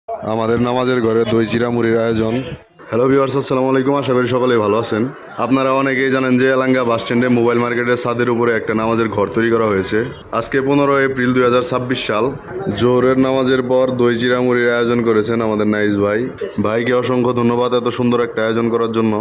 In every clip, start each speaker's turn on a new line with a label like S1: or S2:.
S1: আমাদের নামাজের ঘরে দই চিরা মুড়ির আয়োজন। হ্যালো ভিউয়ার্স, আসসালামু আলাইকুম। আশা করি সকলেই ভালো আছেন। আপনারা অনেকেই জানেন যে এলাঙ্গা বাস স্ট্যান্ডে মোবাইল মার্কেটের ছাদের উপরে একটা নামাজের ঘর তৈরি করা হয়েছে। আজকে 15 এপ্রিল 2026 সাল। জোহরের নামাজের পর দই চিরা মুড়ির আয়োজন করেছেন আমাদের নাইস ভাই। ভাইকে অসংখ্য ধন্যবাদ এত সুন্দর একটা আয়োজন করার জন্য।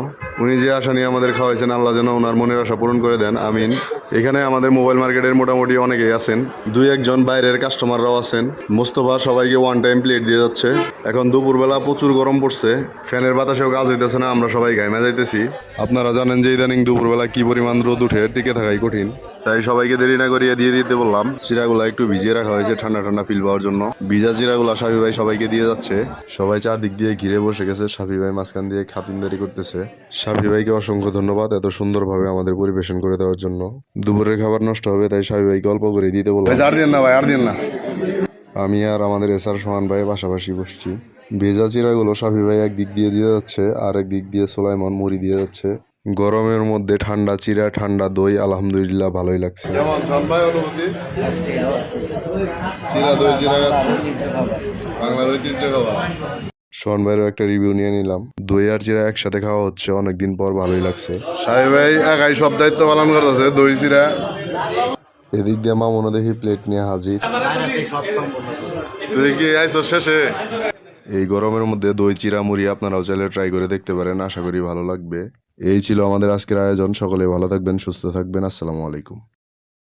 S1: উনি যে আশা নিয়ে আমাদের খাওয়াইছেন, আল্লাহ যেন ওনার মনের আশা পূরণ করে দেন, আমিন। এখানে আমাদের মোবাইল মার্কেটের মোটামুটি অনেকেই আছেন, দুই একজন বাইরের কাস্টমাররাও আছেন। মোস্তফা সবাইকে ওয়ান টাইম প্লেট দিয়ে যাচ্ছে। এখন দুপুরবেলা প্রচুর গরম পড়ছে, ফ্যানের বাতাসেও কাজ হইতেছে না, আমরা সবাই ঘাইমা যাইতেছি। আপনারা জানেন যে ইদানিং দুপুরবেলা কি পরিমাণ রোদ উঠে, টিকে থাকাই কঠিন। তাই সবাইকে দেরি না করিয়ে দিয়ে দিতে বললাম। চিরাগুলা একটু ভিজিয়ে রাখা হয়েছে ঠান্ডা ঠান্ডা ফিল পাওয়ার জন্য। ভিজা চিরাগুলা সাফি ভাই সবাইকে দিয়ে যাচ্ছে। সবাই চারদিক দিয়ে ঘিরে বসে গেছে, সাফি ভাই মাঝখান দিয়ে খাতিরদারি করতেছে। সাফি ভাইকে অসংখ্য ধন্যবাদ এত সুন্দরভাবে আমাদের পরিবেশন করে দেওয়ার জন্য। দুপুরের খাবার নষ্ট হবে, তাই সাফি ভাইকে অল্প করে দিতে বললাম। আর দিন না ভাই, আর দিন না। আমি আর আমাদের এসআর সোহান ভাই পাশাপাশি বসছি। ভেজা চিরাগুলো সাফি ভাই একদিক দিয়ে দিয়ে যাচ্ছে, আর একদিক দিয়ে সোলাইমন মুড়ি দিয়ে যাচ্ছে। গরমের মধ্যে ঠান্ডা চিরা, ঠান্ডা দই, আলহামদুলিল্লাহ ভালোই লাগছে। সোহান ভাইয়েরও একটা রিভিউ নিয়ে নিলাম। দই আর চিরা একসাথে খাওয়া হচ্ছে অনেকদিন পর, ভালোই লাগছে। সাহেব ভাই একাই সব দায়িত্ব পালন করতেছে। দই চিরা এদিক দিয়ে মামুনও দেখি প্লেট নিয়ে হাজির। তুই কি আইস শেষে? এই গরমের মধ্যে দই চিরা মুড়ি আপনারাও চাইলে ট্রাই করে দেখতে পারেন, আশা করি ভালো লাগবে। এই ছিল আমাদের আজকের আয়োজন। সকলে ভালো থাকবেন, সুস্থ থাকবেন। আসসালামু আলাইকুম।